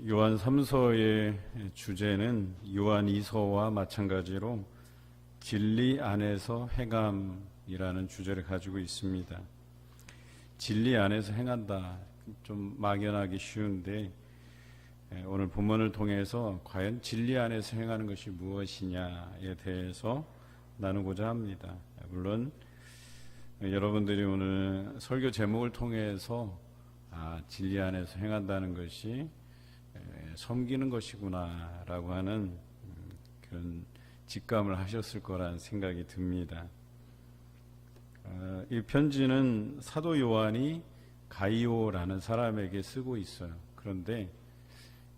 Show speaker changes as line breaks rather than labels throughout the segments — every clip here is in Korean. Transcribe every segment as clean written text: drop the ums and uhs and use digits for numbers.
요한 3서의 주제는 요한 2서와 마찬가지로 진리 안에서 행함이라는 주제를 가지고 있습니다. 진리 안에서 행한다. 좀 막연하기 쉬운데 오늘 본문을 통해서 과연 진리 안에서 행하는 것이 무엇이냐에 대해서 나누고자 합니다. 물론 여러분들이 오늘 설교 제목을 통해서 진리 안에서 행한다는 것이 섬기는 것이구나 라고 하는 그런 직감을 하셨을 거란 생각이 듭니다. 이 편지는 사도 요한이 가이오라는 사람에게 쓰고 있어요. 그런데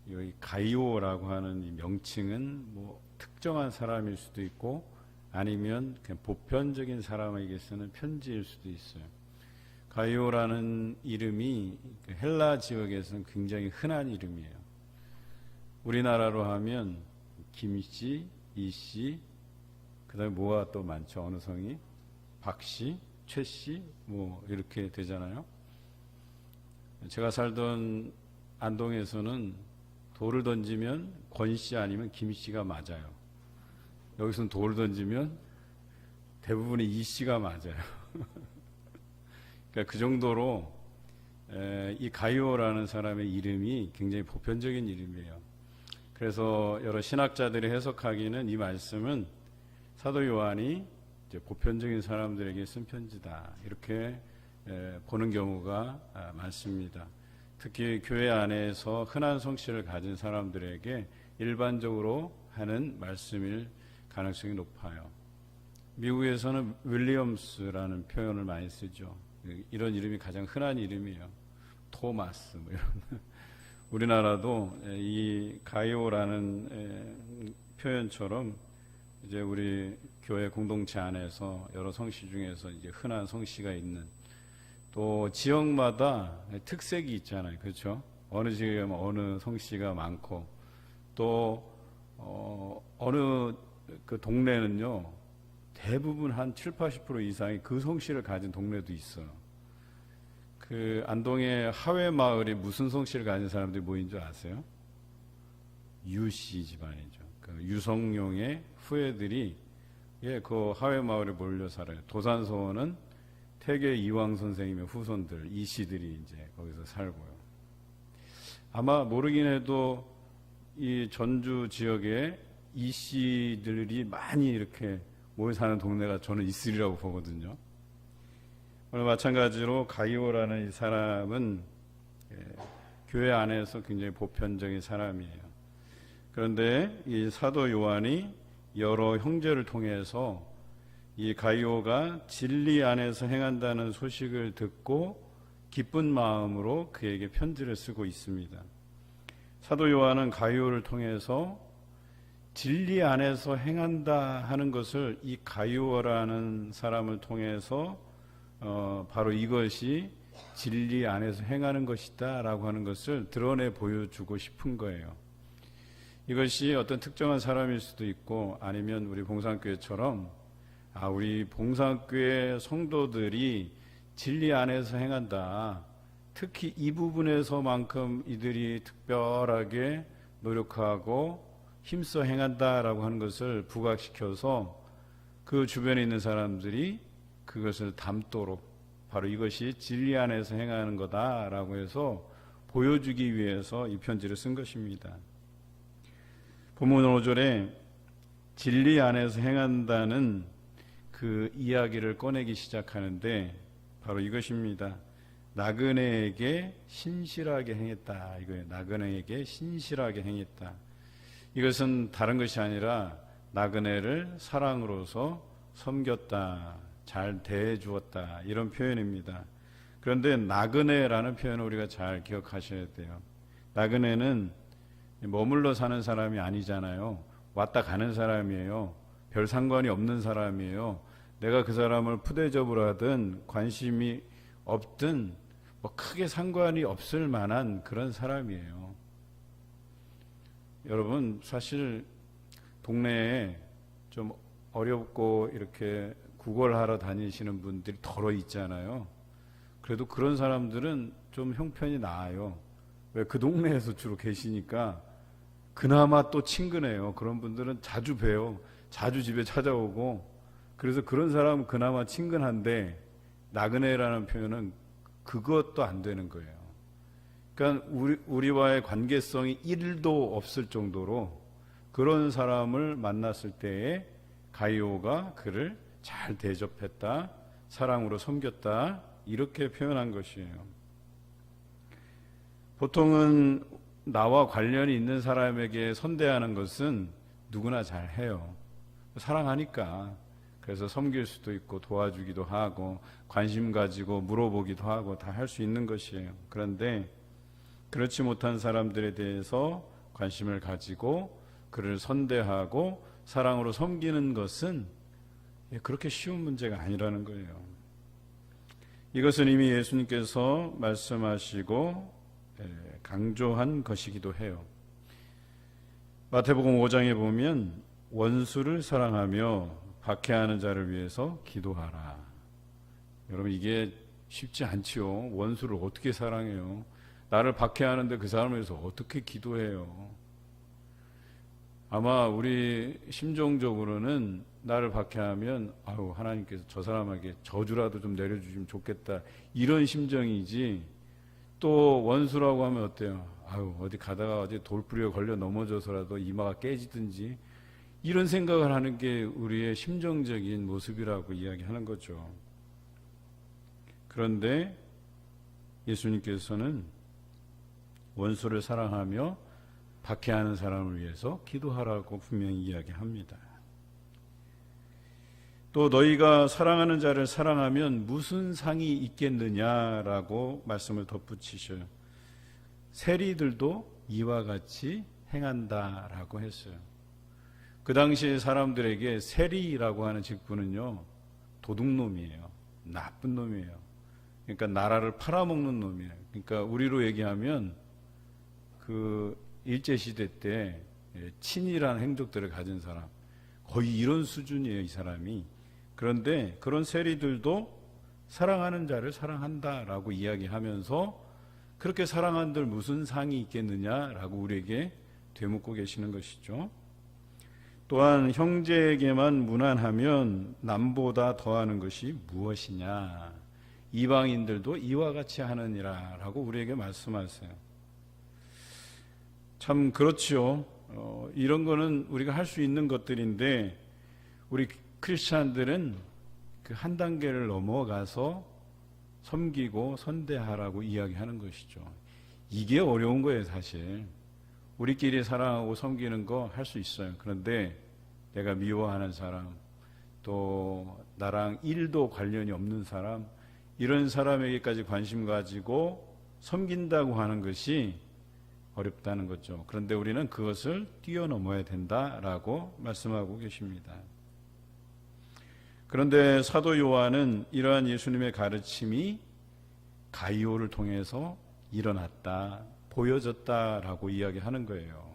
이 가이오라고 하는 이 명칭은 뭐 특정한 사람일 수도 있고 아니면 그냥 보편적인 사람에게 쓰는 편지일 수도 있어요. 가이오라는 이름이 헬라 지역에서는 굉장히 흔한 이름이에요. 우리나라로 하면 김씨, 이씨, 그 다음에 뭐가 또 많죠? 어느 성이? 박씨, 최씨, 뭐 이렇게 되잖아요. 제가 살던 안동에서는 돌을 던지면 권씨 아니면 김씨가 맞아요. 여기서는 돌을 던지면 대부분이 이씨가 맞아요. 그러니까 그 정도로 이 가이오라는 사람의 이름이 굉장히 보편적인 이름이에요. 그래서 여러 신학자들이 해석하기는 이 말씀은 사도 요한이 이제 보편적인 사람들에게 쓴 편지다 이렇게 보는 경우가 많습니다. 특히 교회 안에서 흔한 성씨를 가진 사람들에게 일반적으로 하는 말씀일 가능성이 높아요. 미국에서는 윌리엄스라는 표현을 많이 쓰죠. 이런 이름이 가장 흔한 이름이에요. 토마스 뭐 이런. 우리나라도 이 가이오라는 표현처럼 이제 우리 교회 공동체 안에서 여러 성씨 중에서 이제 흔한 성씨가 있는 또 지역마다 특색이 있잖아요. 그렇죠? 어느 지역에 가면 어느 성씨가 많고 또 어느 그 동네는요 대부분 한 70-80% 이상이 그 성씨를 가진 동네도 있어요. 그 안동의 하회 마을이 무슨 성씨를 가진 사람들이 모인 줄 아세요? 유씨 집안이죠. 그 유성룡의 후예들이 그 하회 마을에 몰려 살아요. 도산서원은 태계 이황 선생님의 후손들 이씨들이 이제 거기서 살고요. 아마 모르긴 해도 이 전주 지역에 이씨들이 많이 이렇게 모여 사는 동네가 저는 있으리라고 보거든요. 오늘 마찬가지로 가이오라는 이 사람은 교회 안에서 굉장히 보편적인 사람이에요. 그런데 이 사도 요한이 여러 형제를 통해서 이 가이오가 진리 안에서 행한다는 소식을 듣고 기쁜 마음으로 그에게 편지를 쓰고 있습니다. 사도 요한은 가이오를 통해서 진리 안에서 행한다 하는 것을 이 가이오라는 사람을 통해서 바로 이것이 진리 안에서 행하는 것이다 라고 하는 것을 드러내 보여주고 싶은 거예요. 이것이 어떤 특정한 사람일 수도 있고 아니면 우리 봉산교회처럼 우리 봉산교회 성도들이 진리 안에서 행한다. 특히 이 부분에서만큼 이들이 특별하게 노력하고 힘써 행한다라고 하는 것을 부각시켜서 그 주변에 있는 사람들이 그것을 담도록 바로 이것이 진리 안에서 행하는 거다라고 해서 보여주기 위해서 이 편지를 쓴 것입니다. 본문 5절에 진리 안에서 행한다는 그 이야기를 꺼내기 시작하는데 바로 이것입니다. 나그네에게 신실하게 행했다. 이거예요. 나그네에게 신실하게 행했다. 이것은 다른 것이 아니라 나그네를 사랑으로서 섬겼다. 잘 대해주었다. 이런 표현입니다. 그런데 나그네라는 표현을 우리가 잘 기억하셔야 돼요. 나그네는 머물러 사는 사람이 아니잖아요. 왔다 가는 사람이에요. 별 상관이 없는 사람이에요. 내가 그 사람을 푸대접을 하든 관심이 없든 뭐 크게 상관이 없을 만한 그런 사람이에요. 여러분 사실 동네에 좀 어렵고 이렇게 구걸하러 다니시는 분들이 덜어 있잖아요. 그래도 그런 사람들은 좀 형편이 나아요. 왜 그 동네에서 주로 계시니까 그나마 또 친근해요. 그런 분들은 자주 봬요. 자주 집에 찾아오고. 그래서 그런 사람은 그나마 친근한데 나그네라는 표현은 그것도 안 되는 거예요. 그러니까 우리와의 관계성이 1도 없을 정도로 그런 사람을 만났을 때에 가이오가 그를 잘 대접했다, 사랑으로 섬겼다, 이렇게 표현한 것이에요. 보통은 나와 관련이 있는 사람에게 선대하는 것은 누구나 잘 해요. 사랑하니까. 그래서 섬길 수도 있고 도와주기도 하고 관심 가지고 물어보기도 하고 다 할 수 있는 것이에요. 그런데 그렇지 못한 사람들에 대해서 관심을 가지고 그를 선대하고 사랑으로 섬기는 것은 그렇게 쉬운 문제가 아니라는 거예요. 이것은 이미 예수님께서 말씀하시고 강조한 것이기도 해요. 마태복음 5장에 보면 원수를 사랑하며 박해하는 자를 위해서 기도하라. 여러분, 이게 쉽지 않지요. 원수를 어떻게 사랑해요? 나를 박해하는데 그 사람을 위해서 어떻게 기도해요? 아마 우리 심정적으로는 나를 박해하면 아유, 하나님께서 저 사람에게 저주라도 좀 내려주시면 좋겠다, 이런 심정이지, 또 원수라고 하면 어때요? 아유, 어디 가다가 어디 돌부리에 걸려 넘어져서라도 이마가 깨지든지, 이런 생각을 하는 게 우리의 심정적인 모습이라고 이야기하는 거죠. 그런데 예수님께서는 원수를 사랑하며 박해하는 사람을 위해서 기도하라고 분명히 이야기합니다. 또 너희가 사랑하는 자를 사랑하면 무슨 상이 있겠느냐라고 말씀을 덧붙이셔요. 세리들도 이와 같이 행한다라고 했어요. 그 당시 사람들에게 세리라고 하는 직분은요, 도둑놈이에요. 나쁜 놈이에요. 그러니까 나라를 팔아먹는 놈이에요. 그러니까 우리로 얘기하면 그 일제시대 때 친일한 행적들을 가진 사람, 거의 이런 수준이에요, 이 사람이. 그런데 그런 세리들도 사랑하는 자를 사랑한다라고 이야기하면서 그렇게 사랑한들 무슨 상이 있겠느냐라고 우리에게 되묻고 계시는 것이죠. 또한 형제에게만 무난하면 남보다 더하는 것이 무엇이냐, 이방인들도 이와 같이 하느니라 라고 우리에게 말씀하세요. 참 그렇지요. 이런 거는 우리가 할 수 있는 것들인데 우리 크리스찬들은 그 한 단계를 넘어가서 섬기고 선대하라고 이야기하는 것이죠. 이게 어려운 거예요, 사실. 우리끼리 사랑하고 섬기는 거 할 수 있어요. 그런데 내가 미워하는 사람, 또 나랑 1도 관련이 없는 사람, 이런 사람에게까지 관심 가지고 섬긴다고 하는 것이 어렵다는 거죠. 그런데 우리는 그것을 뛰어넘어야 된다라고 말씀하고 계십니다. 그런데 사도 요한은 이러한 예수님의 가르침이 가이오를 통해서 일어났다, 보여졌다라고 이야기하는 거예요.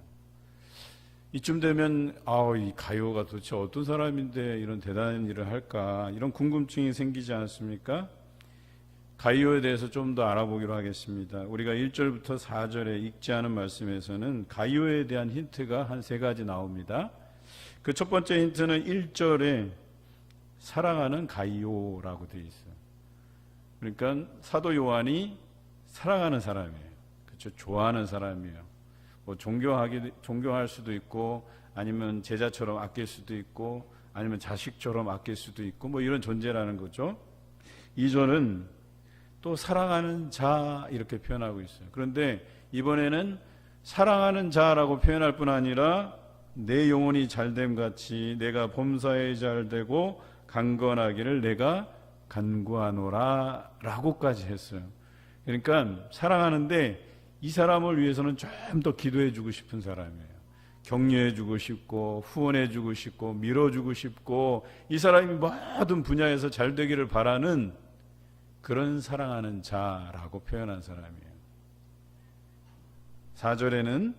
이쯤 되면 이 가이오가 도대체 어떤 사람인데 이런 대단한 일을 할까, 이런 궁금증이 생기지 않습니까? 가이오에 대해서 좀 더 알아보기로 하겠습니다. 우리가 1절부터 4절에 읽지 않은 말씀에서는 가이오에 대한 힌트가 한 3가지 나옵니다. 그 첫 번째 힌트는 1절에 사랑하는 가이오라고 되어 있어요. 그러니까 사도 요한이 사랑하는 사람이에요. 그렇죠? 좋아하는 사람이에요. 뭐 존경할 수도 있고, 아니면 제자처럼 아낄 수도 있고, 아니면 자식처럼 아낄 수도 있고, 뭐 이런 존재라는 거죠. 2절은 또 사랑하는 자 이렇게 표현하고 있어요. 그런데 이번에는 사랑하는 자라고 표현할 뿐 아니라 내 영혼이 잘됨 같이 내가 범사에 잘되고 강건하기를 내가 간구하노라 라고까지 했어요. 그러니까 사랑하는데 이 사람을 위해서는 좀 더 기도해 주고 싶은 사람이에요. 격려해 주고 싶고 후원해 주고 싶고 밀어주고 싶고, 이 사람이 모든 분야에서 잘 되기를 바라는 그런 사랑하는 자라고 표현한 사람이에요. 4절에는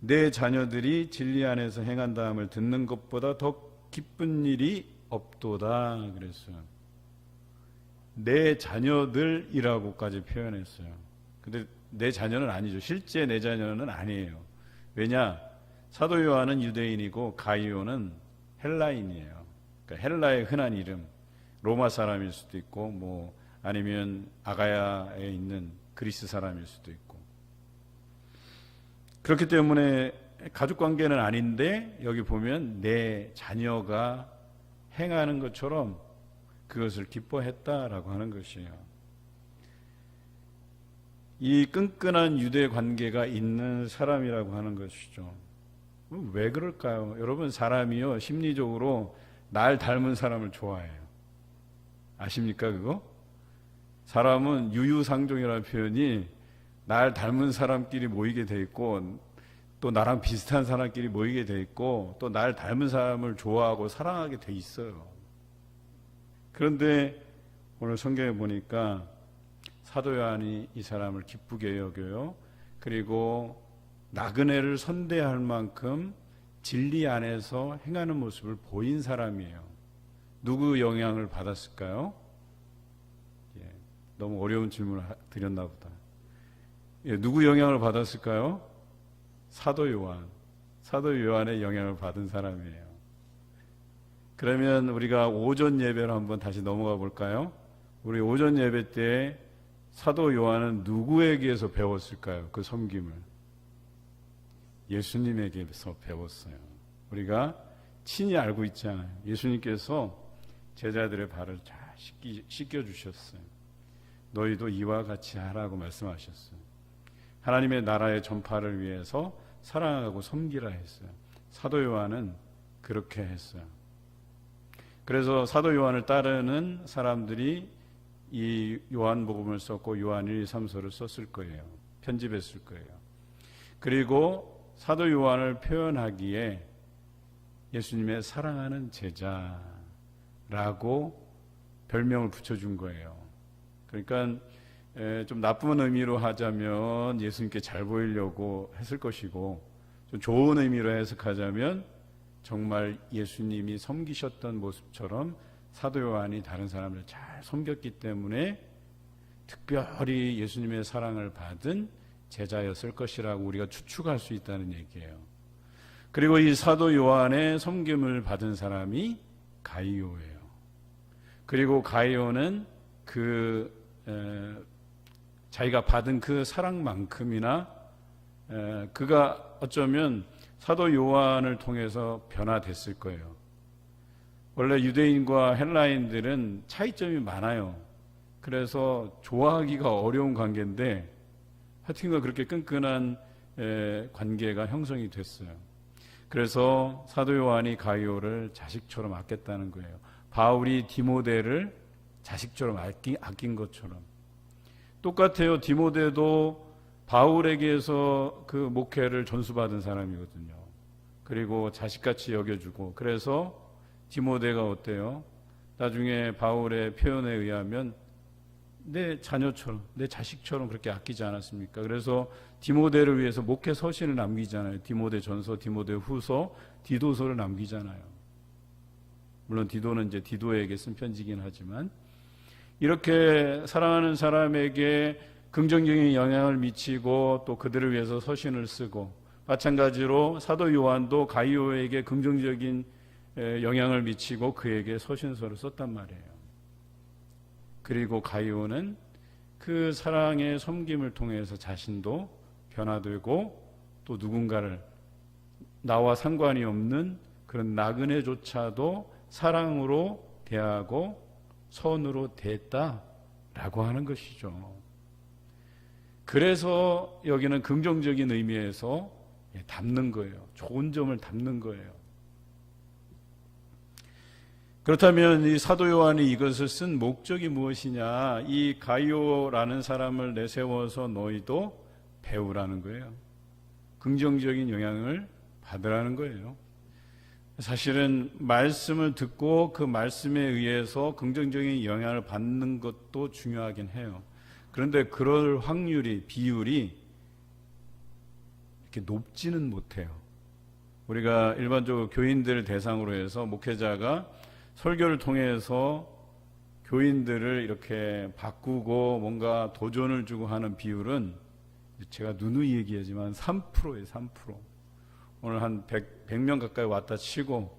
내 자녀들이 진리 안에서 행한다함을 듣는 것보다 더 기쁜 일이 없도다 그랬어요. 내 자녀들이라고까지 표현했어요. 근데 내 자녀는 아니죠. 실제 내 자녀는 아니에요. 왜냐? 사도 요한은 유대인이고 가이오는 헬라인이에요. 그러니까 헬라의 흔한 이름, 로마 사람일 수도 있고 뭐 아니면 아가야에 있는 그리스 사람일 수도 있고. 그렇기 때문에 가족 관계는 아닌데 여기 보면 내 자녀가 행하는 것처럼 그것을 기뻐했다라고 하는 것이에요. 이 끈끈한 유대 관계가 있는 사람이라고 하는 것이죠. 왜 그럴까요? 여러분, 사람이요 심리적으로 날 닮은 사람을 좋아해요. 아십니까 그거? 사람은 유유상종이라는 표현이 날 닮은 사람끼리 모이게 돼 있고 또 나랑 비슷한 사람끼리 모이게 돼 있고 또 날 닮은 사람을 좋아하고 사랑하게 돼 있어요. 그런데 오늘 성경에 보니까 사도 요한이 이 사람을 기쁘게 여겨요. 그리고 나그네를 선대할 만큼 진리 안에서 행하는 모습을 보인 사람이에요. 누구 영향을 받았을까요? 너무 어려운 질문을 드렸나 보다. 누구 영향을 받았을까요? 사도 요한. 사도 요한의 영향을 받은 사람이에요. 그러면 우리가 오전 예배로 한번 다시 넘어가 볼까요? 우리 오전 예배 때 사도 요한은 누구에게서 배웠을까요? 그 섬김을. 예수님에게서 배웠어요. 우리가 친히 알고 있잖아요. 예수님께서 제자들의 발을 잘 씻겨주셨어요. 너희도 이와 같이 하라고 말씀하셨어요. 하나님의 나라의 전파를 위해서 사랑하고 섬기라 했어요. 사도 요한은 그렇게 했어요. 그래서 사도 요한을 따르는 사람들이 이 요한복음을 썼고 요한 1, 2, 3서를 썼을 거예요. 편집했을 거예요. 그리고 사도 요한을 표현하기에 예수님의 사랑하는 제자라고 별명을 붙여준 거예요. 그러니까 좀 나쁜 의미로 하자면 예수님께 잘 보이려고 했을 것이고 좀 좋은 의미로 해석하자면 정말 예수님이 섬기셨던 모습처럼 사도 요한이 다른 사람을 잘 섬겼기 때문에 특별히 예수님의 사랑을 받은 제자였을 것이라고 우리가 추측할 수 있다는 얘기예요. 그리고 이 사도 요한의 섬김을 받은 사람이 가이오예요. 그리고 가이오는 자기가 받은 그 사랑만큼이나 그가 어쩌면 사도 요한을 통해서 변화됐을 거예요. 원래 유대인과 헬라인들은 차이점이 많아요. 그래서 좋아하기가 어려운 관계인데 하여튼가 그렇게 끈끈한 관계가 형성이 됐어요. 그래서 사도 요한이 가이오를 자식처럼 아꼈다는 거예요. 바울이 디모데를 자식처럼 아낀 것처럼. 똑같아요. 디모데도 바울에게서 그 목회를 전수받은 사람이거든요. 그리고 자식같이 여겨주고, 그래서 디모데가 어때요? 나중에 바울의 표현에 의하면 내 자녀처럼, 내 자식처럼 그렇게 아끼지 않았습니까? 그래서 디모데를 위해서 목회 서신을 남기잖아요. 디모데 전서, 디모데 후서, 디도서를 남기잖아요. 물론 디도는 이제 디도에게 쓴 편지긴 하지만 이렇게 사랑하는 사람에게 긍정적인 영향을 미치고 또 그들을 위해서 서신을 쓰고, 마찬가지로 사도 요한도 가이오에게 긍정적인 영향을 미치고 그에게 서신서를 썼단 말이에요. 그리고 가이오는 그 사랑의 섬김을 통해서 자신도 변화되고 또 누군가를 나와 상관이 없는 그런 나그네조차도 사랑으로 대하고 선으로 대했다라고 하는 것이죠. 그래서 여기는 긍정적인 의미에서 담는 거예요. 좋은 점을 담는 거예요. 그렇다면 이 사도 요한이 이것을 쓴 목적이 무엇이냐? 이 가이오라는 사람을 내세워서 너희도 배우라는 거예요. 긍정적인 영향을 받으라는 거예요. 사실은 말씀을 듣고 그 말씀에 의해서 긍정적인 영향을 받는 것도 중요하긴 해요. 그런데 그럴 확률이, 비율이 이렇게 높지는 못해요. 우리가 일반적으로 교인들을 대상으로 해서 목회자가 설교를 통해서 교인들을 이렇게 바꾸고 뭔가 도전을 주고 하는 비율은 제가 누누이 얘기하지만 3%예요, 3%. 오늘 한 100명 가까이 왔다 치고,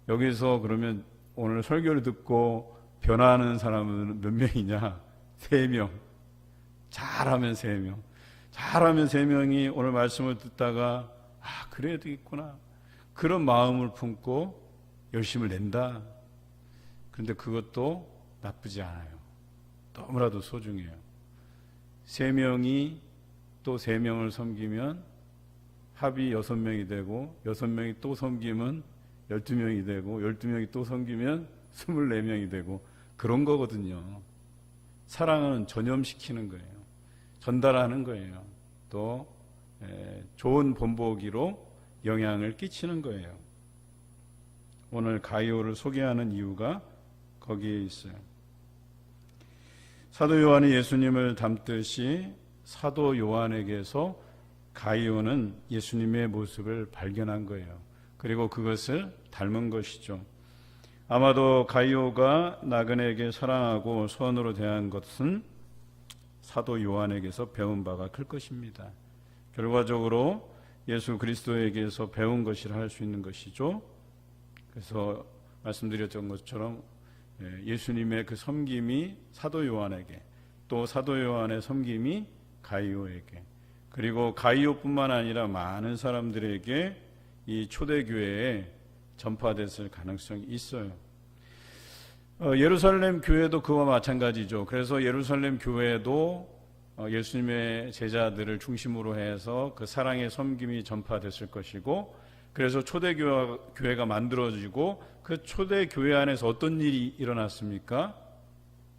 여기서 그러면 오늘 설교를 듣고 변화하는 사람은 몇 명이냐? 3명. 잘하면 3명. 잘하면 3명이 오늘 말씀을 듣다가, 아, 그래야 되겠구나. 그런 마음을 품고 열심을 낸다. 그런데 그것도 나쁘지 않아요. 너무나도 소중해요. 3명이 또 3명을 섬기면 합이 6명이 되고, 6명이 또 섬기면 12명이 되고, 12명이 또 섬기면 24명이 되고, 그런 거거든요. 사랑은 전염시키는 거예요. 전달하는 거예요. 또 좋은 본보기로 영향을 끼치는 거예요. 오늘 가이오를 소개하는 이유가 거기에 있어요. 사도 요한이 예수님을 닮듯이 사도 요한에게서 가이오는 예수님의 모습을 발견한 거예요. 그리고 그것을 닮은 것이죠. 아마도 가이오가 나그네에게 사랑하고 선으로 대한 것은 사도 요한에게서 배운 바가 클 것입니다. 결과적으로 예수 그리스도에게서 배운 것이라 할 수 있는 것이죠. 그래서 말씀드렸던 것처럼 예수님의 그 섬김이 사도 요한에게, 또 사도 요한의 섬김이 가이오에게, 그리고 가이오뿐만 아니라 많은 사람들에게 이 초대교회에 전파됐을 가능성이 있어요. 예루살렘 교회도 그와 마찬가지죠. 그래서 예루살렘 교회도 예수님의 제자들을 중심으로 해서 그 사랑의 섬김이 전파됐을 것이고, 그래서 초대교회가 만들어지고, 그 초대교회 안에서 어떤 일이 일어났습니까?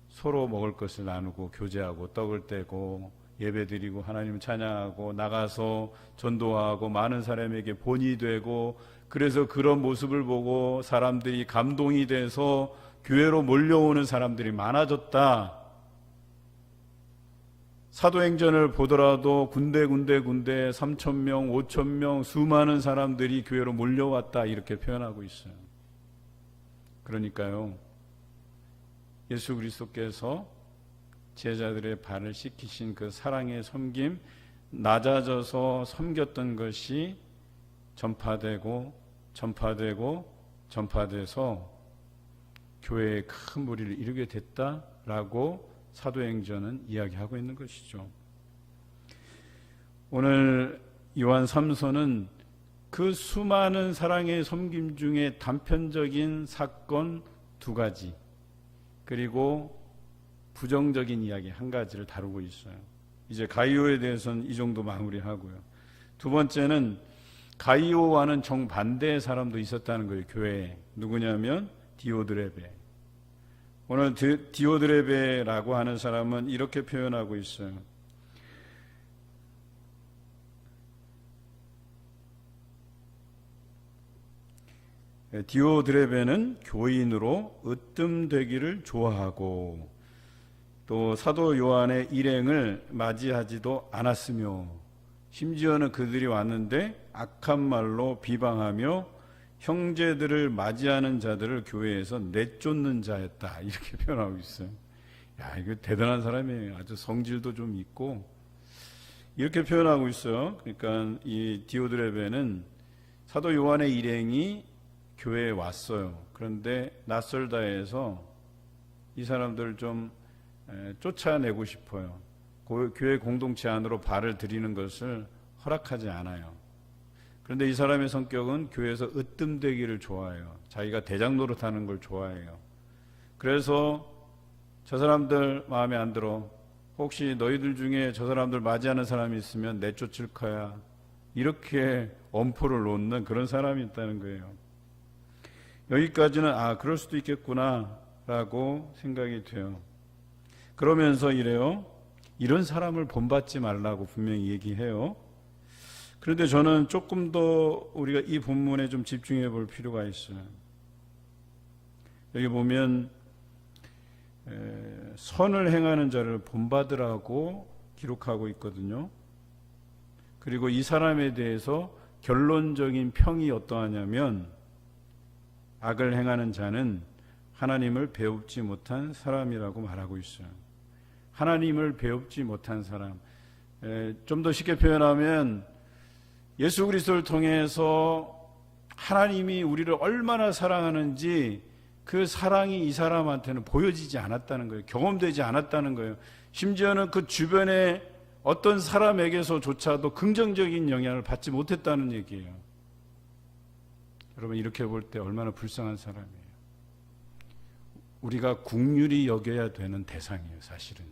서로 먹을 것을 나누고 교제하고 떡을 떼고 예배드리고 하나님을 찬양하고 나가서 전도하고 많은 사람에게 본이 되고, 그래서 그런 모습을 보고 사람들이 감동이 돼서 교회로 몰려오는 사람들이 많아졌다. 사도행전을 보더라도 군데 3,000명, 5,000명 수많은 사람들이 교회로 몰려왔다, 이렇게 표현하고 있어요. 그러니까요, 예수 그리스도께서 제자들의 발을 씻기신 그 사랑의 섬김, 낮아져서 섬겼던 것이 전파되고 전파돼서 교회에 큰 무리를 이루게 됐다라고 사도행전은 이야기하고 있는 것이죠. 오늘 요한 3서는 그 수많은 사랑의 섬김 중에 단편적인 사건 2가지, 그리고 부정적인 이야기 1가지를 다루고 있어요. 이제 가이오에 대해서는 이 정도 마무리하고요. 2번째는 가이오와는 정반대의 사람도 있었다는 거예요, 교회에. 누구냐면 디오드레베. 오늘 디오드레베라고 하는 사람은 이렇게 표현하고 있어요. 디오드레베는 교인으로 으뜸되기를 좋아하고, 또 사도 요한의 일행을 맞이하지도 않았으며, 심지어는 그들이 왔는데 악한 말로 비방하며 형제들을 맞이하는 자들을 교회에서 내쫓는 자였다, 이렇게 표현하고 있어요. 야, 이거 대단한 사람이에요. 아주 성질도 좀 있고, 이렇게 표현하고 있어요. 그러니까 이 디오드레베는 사도 요한의 일행이 교회에 왔어요. 그런데 낯설다 해서 이 사람들을 좀 쫓아내고 싶어요. 교회 공동체 안으로 발을 들이는 것을 허락하지 않아요. 그런데 이 사람의 성격은 교회에서 으뜸되기를 좋아해요. 자기가 대장 노릇하는 걸 좋아해요. 그래서 저 사람들 마음에 안 들어. 혹시 너희들 중에 저 사람들 맞이하는 사람이 있으면 내쫓을 거야. 이렇게 엄포를 놓는 그런 사람이 있다는 거예요. 여기까지는 그럴 수도 있겠구나 라고 생각이 돼요. 그러면서 이래요. 이런 사람을 본받지 말라고 분명히 얘기해요. 그런데 저는 조금 더 우리가 이 본문에 좀 집중해 볼 필요가 있어요. 여기 보면 선을 행하는 자를 본받으라고 기록하고 있거든요. 그리고 이 사람에 대해서 결론적인 평이 어떠하냐면, 악을 행하는 자는 하나님을 배웁지 못한 사람이라고 말하고 있어요. 하나님을 배웁지 못한 사람. 좀 더 쉽게 표현하면 예수 그리스도를 통해서 하나님이 우리를 얼마나 사랑하는지 그 사랑이 이 사람한테는 보여지지 않았다는 거예요. 경험되지 않았다는 거예요. 심지어는 그 주변에 어떤 사람에게서조차도 긍정적인 영향을 받지 못했다는 얘기예요. 여러분, 이렇게 볼 때 얼마나 불쌍한 사람이에요. 우리가 긍휼히 여겨야 되는 대상이에요, 사실은.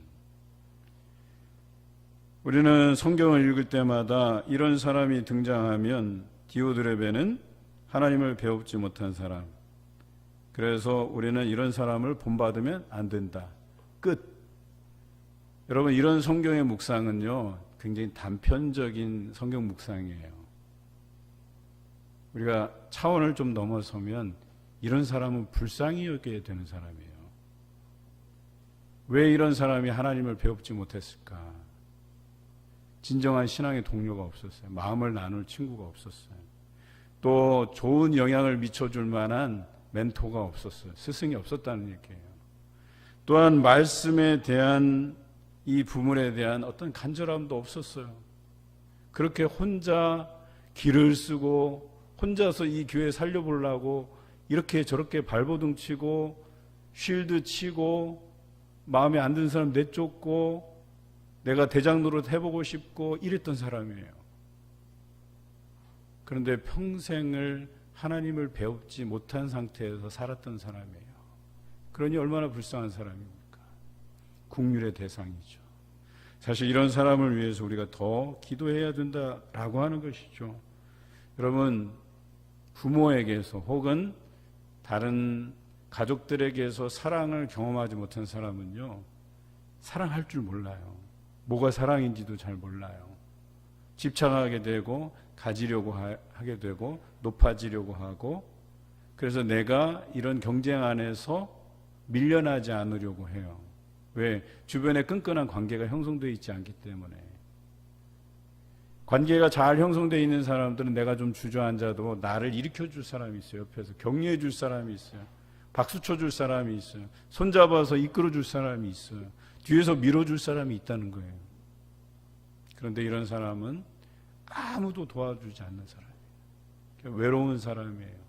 우리는 성경을 읽을 때마다 이런 사람이 등장하면 디오드레베는 하나님을 배웁지 못한 사람, 그래서 우리는 이런 사람을 본받으면 안 된다, 끝. 여러분, 이런 성경의 묵상은요 굉장히 단편적인 성경 묵상이에요. 우리가 차원을 좀 넘어서면 이런 사람은 불쌍히 여겨야 되는 사람이에요. 왜 이런 사람이 하나님을 배웁지 못했을까? 진정한 신앙의 동료가 없었어요. 마음을 나눌 친구가 없었어요. 또 좋은 영향을 미쳐줄 만한 멘토가 없었어요. 스승이 없었다는 얘기예요. 또한 말씀에 대한 이 부문에 대한 어떤 간절함도 없었어요. 그렇게 혼자 길을 쓰고 혼자서 이 교회 살려보려고 이렇게 저렇게 발버둥 치고 쉴드 치고 마음에 안 드는 사람 내쫓고 내가 대장 노릇 해보고 싶고 이랬던 사람이에요. 그런데 평생을 하나님을 배우지 못한 상태에서 살았던 사람이에요. 그러니 얼마나 불쌍한 사람입니까? 긍휼의 대상이죠. 사실 이런 사람을 위해서 우리가 더 기도해야 된다라고 하는 것이죠. 여러분, 부모에게서 혹은 다른 가족들에게서 사랑을 경험하지 못한 사람은요, 사랑할 줄 몰라요. 뭐가 사랑인지도 잘 몰라요. 집착하게 되고 가지려고 하게 되고 높아지려고 하고, 그래서 내가 이런 경쟁 안에서 밀려나지 않으려고 해요. 왜? 주변에 끈끈한 관계가 형성되어 있지 않기 때문에. 관계가 잘 형성되어 있는 사람들은 내가 좀 주저앉아도 나를 일으켜줄 사람이 있어요. 옆에서 격려해줄 사람이 있어요. 박수 쳐줄 사람이 있어요. 손잡아서 이끌어줄 사람이 있어요. 뒤에서 밀어줄 사람이 있다는 거예요. 그런데 이런 사람은 아무도 도와주지 않는 사람이에요. 외로운 사람이에요.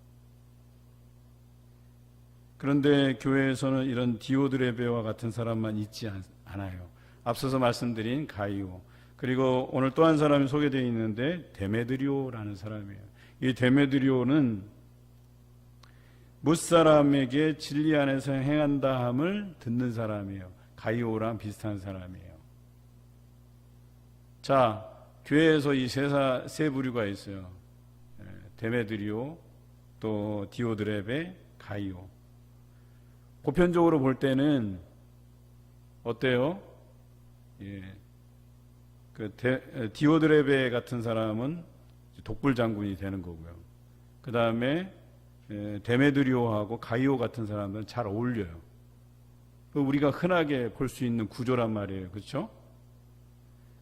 그런데 교회에서는 이런 디오드레베와 같은 사람만 있지 않아요. 앞서서 말씀드린 가이오, 그리고 오늘 또 한 사람이 소개되어 있는데 데메드리오라는 사람이에요. 이 데메드리오는 뭇사람에게 진리 안에서 행한다 함을 듣는 사람이에요. 가이오랑 비슷한 사람이에요. 자, 교회에서 이 세 부류가 있어요. 데메드리오, 또 디오드레베, 가이오. 보편적으로 볼 때는 어때요? 디오드레베 같은 사람은 독불 장군이 되는 거고요. 그 다음에 데메드리오하고 가이오 같은 사람들은 잘 어울려요. 우리가 흔하게 볼 수 있는 구조란 말이에요. 그렇죠?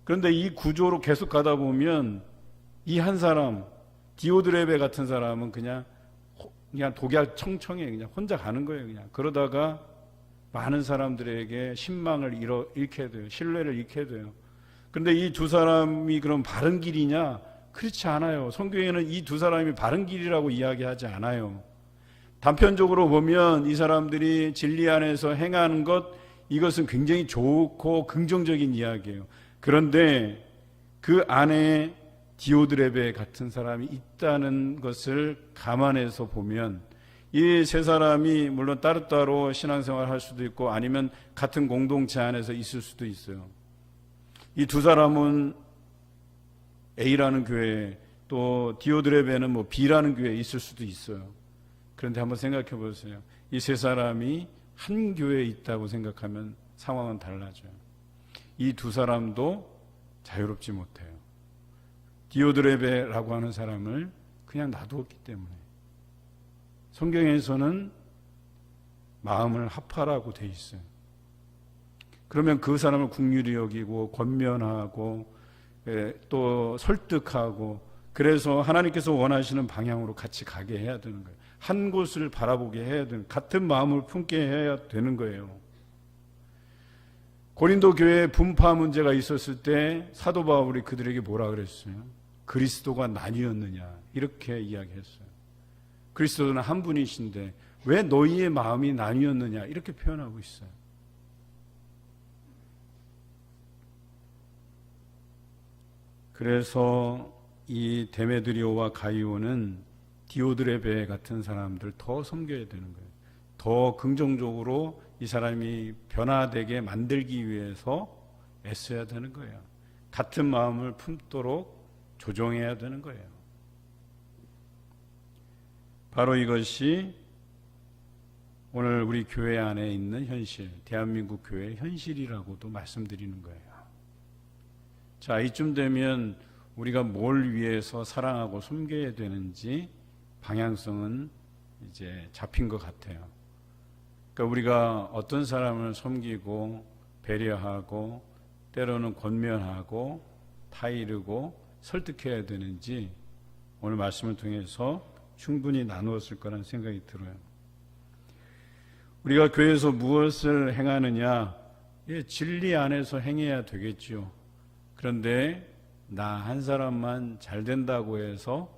그런데 이 구조로 계속 가다 보면 이 한 사람, 디오드레베 같은 사람은 그냥 독약 청청에 그냥 혼자 가는 거예요. 그냥 그러다가 많은 사람들에게 신망을 잃게 돼요. 신뢰를 잃게 돼요. 그런데 이 두 사람이 그럼 바른 길이냐? 그렇지 않아요. 성경에는 이 두 사람이 바른 길이라고 이야기하지 않아요. 단편적으로 보면 이 사람들이 진리 안에서 행하는 것, 이것은 굉장히 좋고 긍정적인 이야기예요. 그런데 그 안에 디오드레베 같은 사람이 있다는 것을 감안해서 보면 이 세 사람이 물론 따로따로 신앙생활을 할 수도 있고 아니면 같은 공동체 안에서 있을 수도 있어요. 이 두 사람은 A라는 교회에, 또 디오드레베는 뭐 B라는 교회에 있을 수도 있어요. 그런데 한번 생각해 보세요. 이 세 사람이 한 교회에 있다고 생각하면 상황은 달라져요. 이 두 사람도 자유롭지 못해요. 디오드레베라고 하는 사람을 그냥 놔두었기 때문에. 성경에서는 마음을 합하라고 돼 있어요. 그러면 그 사람을 긍휼히 여기고 권면하고 또 설득하고, 그래서 하나님께서 원하시는 방향으로 같이 가게 해야 되는 거예요. 한 곳을 바라보게 해야 되는, 같은 마음을 품게 해야 되는 거예요. 고린도 교회에 분파 문제가 있었을 때 사도 바울이 그들에게 뭐라 그랬어요? 그리스도가 나뉘었느냐 이렇게 이야기했어요. 그리스도는 한 분이신데 왜 너희의 마음이 나뉘었느냐 이렇게 표현하고 있어요. 그래서 이 데메드리오와 가이오는 디오드레베 같은 사람들 더 섬겨야 되는 거예요. 더 긍정적으로 이 사람이 변화되게 만들기 위해서 애써야 되는 거예요. 같은 마음을 품도록 조정해야 되는 거예요. 바로 이것이 오늘 우리 교회 안에 있는 현실, 대한민국 교회의 현실이라고도 말씀드리는 거예요. 자, 이쯤 되면 우리가 뭘 위해서 사랑하고 섬겨야 되는지 방향성은 이제 잡힌 것 같아요. 그러니까 우리가 어떤 사람을 섬기고 배려하고 때로는 권면하고 타이르고 설득해야 되는지 오늘 말씀을 통해서 충분히 나누었을 거라는 생각이 들어요. 우리가 교회에서 무엇을 행하느냐? 진리 안에서 행해야 되겠죠. 그런데 나 한 사람만 잘 된다고 해서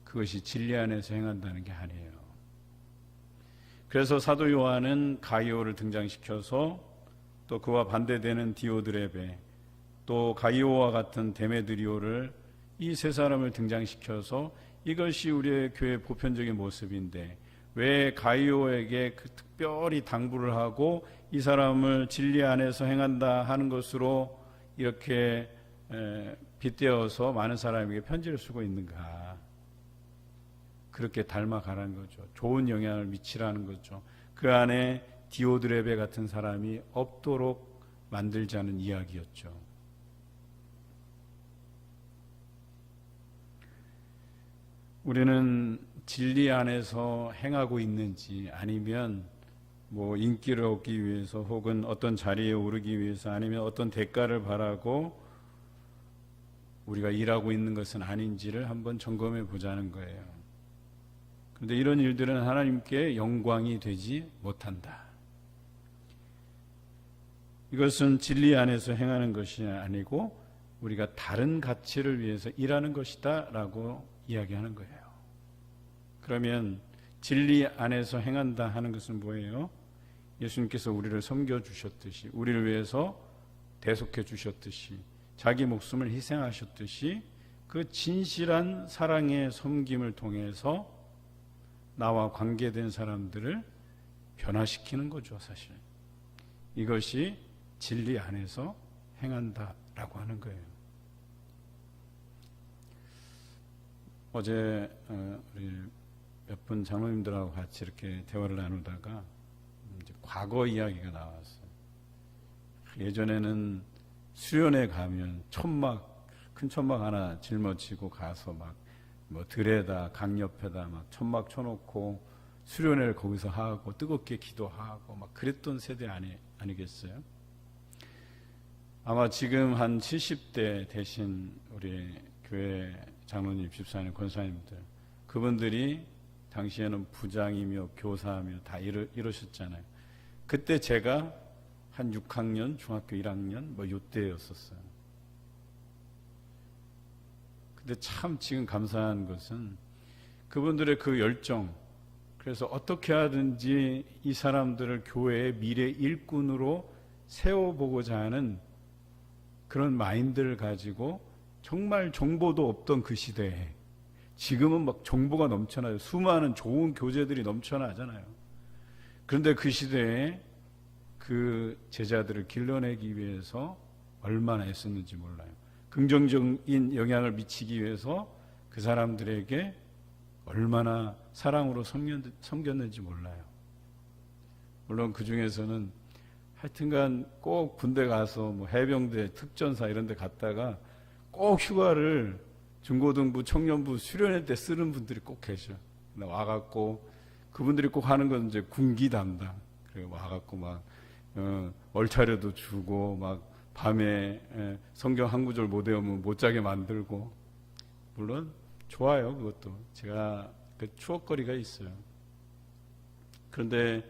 그것이 진리 안에서 행한다는 게 아니에요. 그래서 사도 요한은 가이오를 등장시켜서 또 그와 반대되는 디오드레베 또 가이오와 같은 데메드리오를 이 세 사람을 등장시켜서 이것이 우리의 교회의 보편적인 모습인데 왜 가이오에게 특별히 당부를 하고 이 사람을 진리 안에서 행한다 하는 것으로 이렇게 빗대어서 많은 사람에게 편지를 쓰고 있는가? 그렇게 닮아가라는 거죠. 좋은 영향을 미치라는 거죠. 그 안에 디오드레베 같은 사람이 없도록 만들자는 이야기였죠. 우리는 진리 안에서 행하고 있는지 아니면 뭐 인기를 얻기 위해서 혹은 어떤 자리에 오르기 위해서 아니면 어떤 대가를 바라고 우리가 일하고 있는 것은 아닌지를 한번 점검해 보자는 거예요. 그런데 이런 일들은 하나님께 영광이 되지 못한다. 이것은 진리 안에서 행하는 것이 아니고 우리가 다른 가치를 위해서 일하는 것이다 라고 이야기하는 거예요. 그러면 진리 안에서 행한다 하는 것은 뭐예요? 예수님께서 우리를 섬겨주셨듯이 우리를 위해서 대속해 주셨듯이 자기 목숨을 희생하셨듯이 그 진실한 사랑의 섬김을 통해서 나와 관계된 사람들을 변화시키는 거죠. 사실 이것이 진리 안에서 행한다라고 하는 거예요. 어제 우리 몇 분 장로님들하고 같이 이렇게 대화를 나누다가 이제 과거 이야기가 나왔어요. 예전에는 수련회 가면 큰 천막 하나 짊어지고 가서 막 뭐 들에다 강 옆에다 막 천막 쳐놓고 수련회를 거기서 하고 뜨겁게 기도하고 막 그랬던 세대 아니겠어요? 아마 지금 한 70대 되신 우리 교회 장로님, 집사님, 권사님들 그분들이 당시에는 부장이며 교사며 다 이러셨잖아요. 그때 제가 한 6학년, 중학교 1학년 뭐 요때였었어요. 근데 참 지금 감사한 것은 그분들의 그 열정, 그래서 어떻게 하든지 이 사람들을 교회의 미래 일꾼으로 세워보고자 하는 그런 마인드를 가지고 정말 정보도 없던 그 시대에 지금은 막 정보가 넘쳐나요. 수많은 좋은 교재들이 넘쳐나잖아요. 그런데 그 시대에 그 제자들을 길러내기 위해서 얼마나 애썼는지 몰라요. 긍정적인 영향을 미치기 위해서 그 사람들에게 얼마나 사랑으로 섬겼는지 몰라요. 물론 그 중에서는 하여튼간 꼭 군대 가서 뭐 해병대, 특전사 이런 데 갔다가 꼭 휴가를 중고등부, 청년부 수련회 때 쓰는 분들이 꼭 계셔. 와갖고 그분들이 꼭 하는 건 이제 군기 담당. 그래 와갖고 막 얼차려도 주고 막 밤에 성경 한 구절 못 외우면 못 자게 만들고. 물론 좋아요. 그것도 제가 그 추억거리가 있어요. 그런데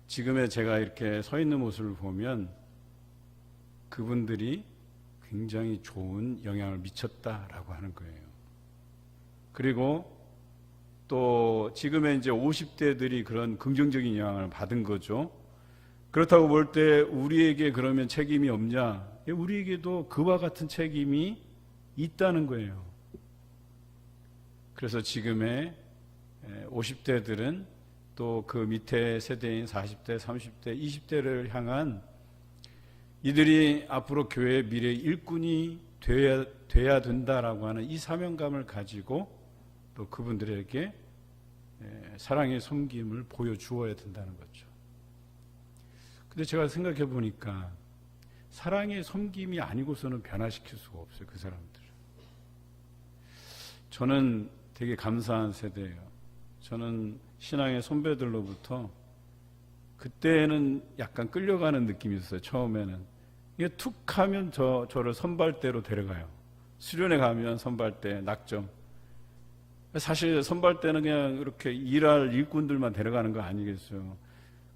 지금의 제가 이렇게 서 있는 모습을 보면 그분들이 굉장히 좋은 영향을 미쳤다라고 하는 거예요. 그리고 또 지금의 이제 50대들이 그런 긍정적인 영향을 받은 거죠. 그렇다고 볼 때 우리에게 그러면 책임이 없냐? 우리에게도 그와 같은 책임이 있다는 거예요. 그래서 지금의 50대들은 또 그 밑에 세대인 40대, 30대, 20대를 향한 이들이 앞으로 교회의 미래 일꾼이 돼야 된다라고 하는 이 사명감을 가지고 또 그분들에게 사랑의 섬김을 보여주어야 된다는 거죠. 근데 제가 생각해 보니까 사랑의 섬김이 아니고서는 변화시킬 수가 없어요, 그 사람들을. 저는 되게 감사한 세대예요. 저는 신앙의 선배들로부터 그때는 약간 끌려가는 느낌이 있었어요. 처음에는 이게 툭 하면 저를 선발대로 데려가요. 수련회 가면 선발대, 낙점. 사실 선발대는 그냥 이렇게 일할 일꾼들만 데려가는 거 아니겠어요.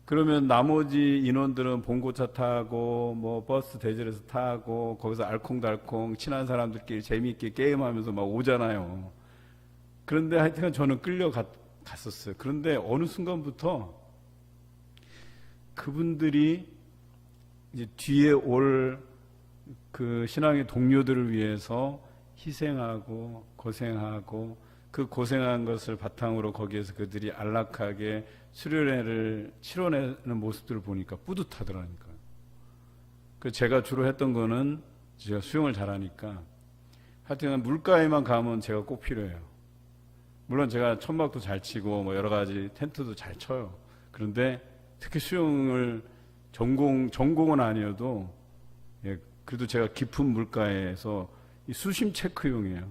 그러면 나머지 인원들은 봉고차 타고 뭐 버스 대절해서 타고 거기서 알콩달콩 친한 사람들끼리 재미있게 게임하면서 막 오잖아요. 그런데 하여튼 저는 끌려갔었어요. 그런데 어느 순간부터 그분들이 이제 뒤에 올 그 신앙의 동료들을 위해서 희생하고 고생하고 그 고생한 것을 바탕으로 거기에서 그들이 안락하게 수련회를 치러내는 모습들을 보니까 뿌듯하더라니까요. 그 제가 주로 했던 거는 제가 수영을 잘하니까 하여튼 물가에만 가면 제가 꼭 필요해요. 물론 제가 천막도 잘 치고 뭐 여러 가지 텐트도 잘 쳐요. 그런데 특히 수영을 전공은 아니어도 그래도 제가 깊은 물가에서 이 수심 체크용이에요.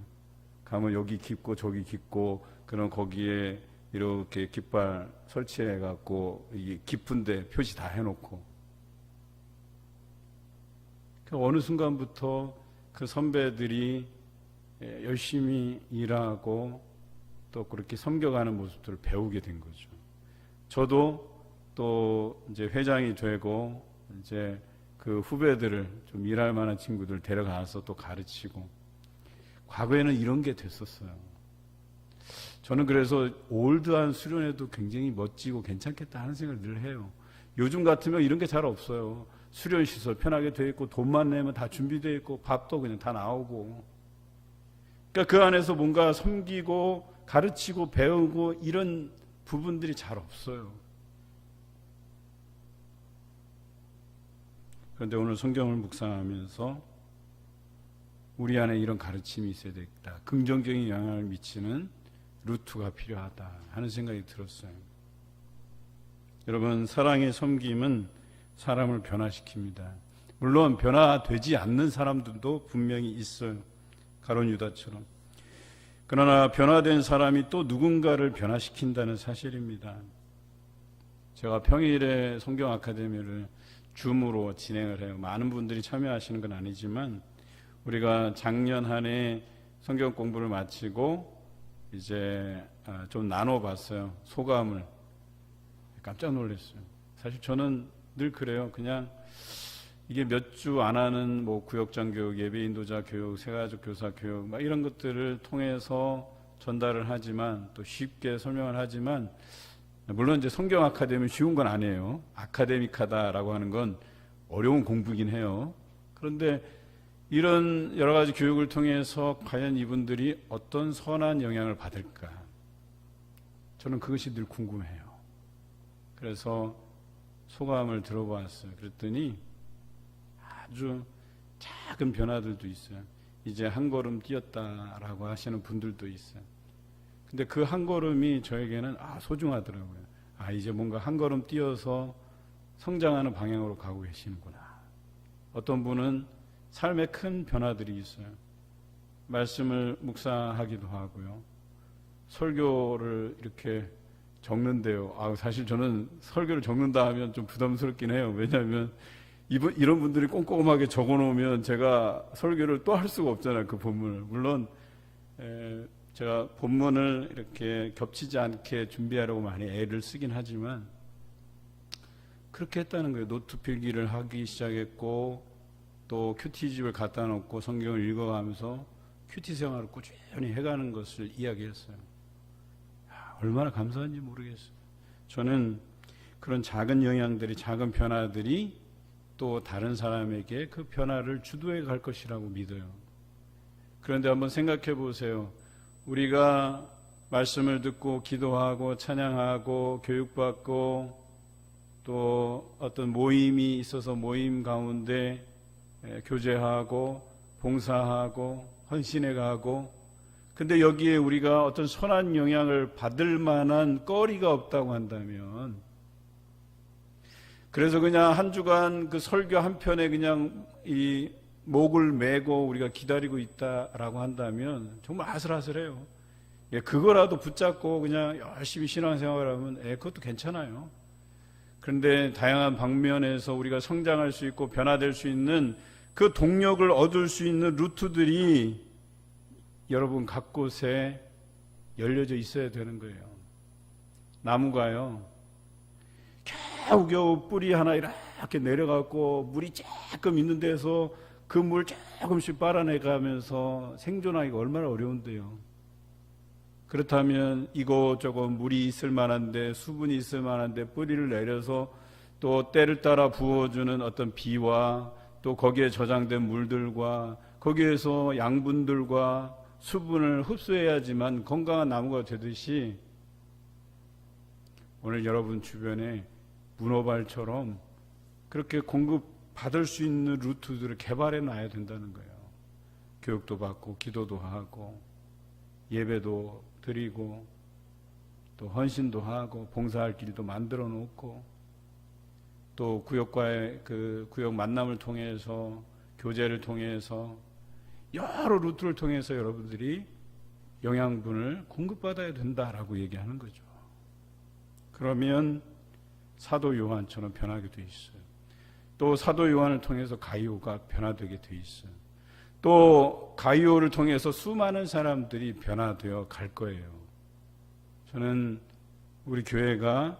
가면 여기 깊고 저기 깊고 그럼 거기에 이렇게 깃발 설치해 갖고 이게 깊은데 표시 다 해놓고 어느 순간부터 그 선배들이 열심히 일하고 또 그렇게 섬겨가는 모습들을 배우게 된 거죠. 저도 또 이제 회장이 되고 이제 그 후배들을 좀 일할 만한 친구들 데려가서 또 가르치고 과거에는 이런 게 됐었어요. 저는 그래서 올드한 수련회도 굉장히 멋지고 괜찮겠다 하는 생각을 늘 해요. 요즘 같으면 이런 게 잘 없어요. 수련시설 편하게 돼 있고 돈만 내면 다 준비되어 있고 밥도 그냥 다 나오고 그러니까 그 안에서 뭔가 섬기고 가르치고 배우고 이런 부분들이 잘 없어요. 그런데 오늘 성경을 묵상하면서 우리 안에 이런 가르침이 있어야 되겠다. 긍정적인 영향을 미치는 루트가 필요하다 하는 생각이 들었어요. 여러분, 사랑의 섬김은 사람을 변화시킵니다. 물론 변화되지 않는 사람들도 분명히 있어요. 가룟 유다처럼. 그러나 변화된 사람이 또 누군가를 변화시킨다는 사실입니다. 제가 평일에 성경 아카데미를 줌으로 진행을 해요. 많은 분들이 참여하시는 건 아니지만 우리가 작년 한 해 성경 공부를 마치고 이제 좀 나눠봤어요. 소감을. 깜짝 놀랐어요. 사실 저는 늘 그래요. 그냥 이게 몇 주 안 하는 뭐 구역장 교육, 예배 인도자 교육, 새가족 교사 교육 막 이런 것들을 통해서 전달을 하지만 또 쉽게 설명을 하지만 물론 이제 성경 아카데미 쉬운 건 아니에요. 아카데믹하다라고 하는 건 어려운 공부긴 해요. 그런데 이런 여러 가지 교육을 통해서 과연 이분들이 어떤 선한 영향을 받을까? 저는 그것이 늘 궁금해요. 그래서 소감을 들어보았어요. 그랬더니 아주 작은 변화들도 있어요. 이제 한 걸음 뛰었다라고 하시는 분들도 있어요. 근데 그 한 걸음이 저에게는 소중하더라고요. 이제 뭔가 한 걸음 뛰어서 성장하는 방향으로 가고 계시는구나. 어떤 분은 삶에 큰 변화들이 있어요. 말씀을 묵상하기도 하고요. 설교를 이렇게 적는데요. 사실 저는 설교를 적는다 하면 좀 부담스럽긴 해요. 왜냐하면 이런 분들이 꼼꼼하게 적어놓으면 제가 설교를 또 할 수가 없잖아요. 그 본문을. 물론 제가 본문을 이렇게 겹치지 않게 준비하려고 많이 애를 쓰긴 하지만 그렇게 했다는 거예요. 노트 필기를 하기 시작했고 또 큐티집을 갖다 놓고 성경을 읽어가면서 큐티 생활을 꾸준히 해가는 것을 이야기했어요. 얼마나 감사한지 모르겠어요. 저는 그런 작은 영향들이, 작은 변화들이 또 다른 사람에게 그 변화를 주도해 갈 것이라고 믿어요. 그런데 한번 생각해 보세요. 우리가 말씀을 듣고 기도하고 찬양하고 교육받고 또 어떤 모임이 있어서 모임 가운데 교제하고 봉사하고 헌신해 가고, 근데 여기에 우리가 어떤 선한 영향을 받을 만한 거리가 없다고 한다면, 그래서 그냥 한 주간 그 설교 한 편에 그냥 이 목을 메고 우리가 기다리고 있다라고 한다면 정말 아슬아슬해요. 그거라도 붙잡고 그냥 열심히 신앙생활을 하면 그것도 괜찮아요. 그런데 다양한 방면에서 우리가 성장할 수 있고 변화될 수 있는 그 동력을 얻을 수 있는 루트들이 여러분 각 곳에 열려져 있어야 되는 거예요. 나무가요, 겨우겨우 뿌리 하나 이렇게 내려가고 물이 조금 있는 데서 그 물 조금씩 빨아내가면서 생존하기가 얼마나 어려운데요. 그렇다면 이곳저곳 물이 있을 만한데, 수분이 있을 만한데 뿌리를 내려서 또 때를 따라 부어주는 어떤 비와 또 거기에 저장된 물들과 거기에서 양분들과 수분을 흡수해야지만 건강한 나무가 되듯이, 오늘 여러분 주변에 문어발처럼 그렇게 공급받을 수 있는 루트들을 개발해 놔야 된다는 거예요. 교육도 받고 기도도 하고 예배도 드리고 또 헌신도 하고 봉사할 길도 만들어 놓고, 또 구역과의 그 구역 만남을 통해서 교제를 통해서 여러 루트를 통해서 여러분들이 영양분을 공급받아야 된다라고 얘기하는 거죠. 그러면 사도 요한처럼 변하게 돼 있어요. 또 사도 요한을 통해서 가이오가 변화되게 돼 있어요. 또 가이오를 통해서 수많은 사람들이 변화되어 갈 거예요. 저는 우리 교회가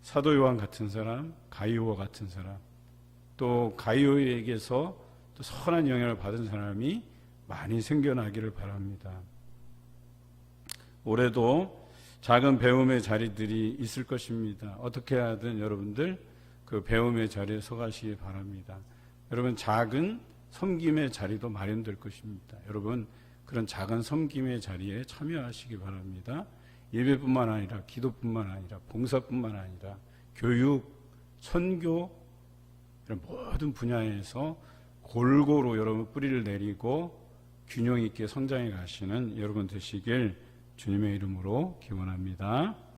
사도 요한 같은 사람, 가이오와 같은 사람, 또 가이오에게서 또 선한 영향을 받은 사람이 많이 생겨나기를 바랍니다. 올해도 작은 배움의 자리들이 있을 것입니다. 어떻게 하든 여러분들 그 배움의 자리에 서가시기 바랍니다. 여러분, 작은 섬김의 자리도 마련될 것입니다. 여러분, 그런 작은 섬김의 자리에 참여하시기 바랍니다. 예배뿐만 아니라 기도뿐만 아니라 봉사뿐만 아니라 교육, 선교, 이런 모든 분야에서 골고루 여러분 뿌리를 내리고 균형 있게 성장해 가시는 여러분 되시길 주님의 이름으로 기원합니다.